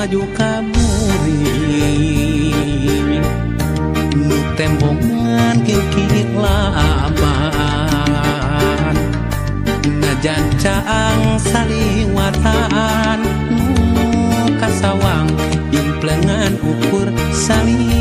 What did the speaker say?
maju kamuri nu tembongan kikit laban najan caang saliwatan nu kasawang implengan ukur sali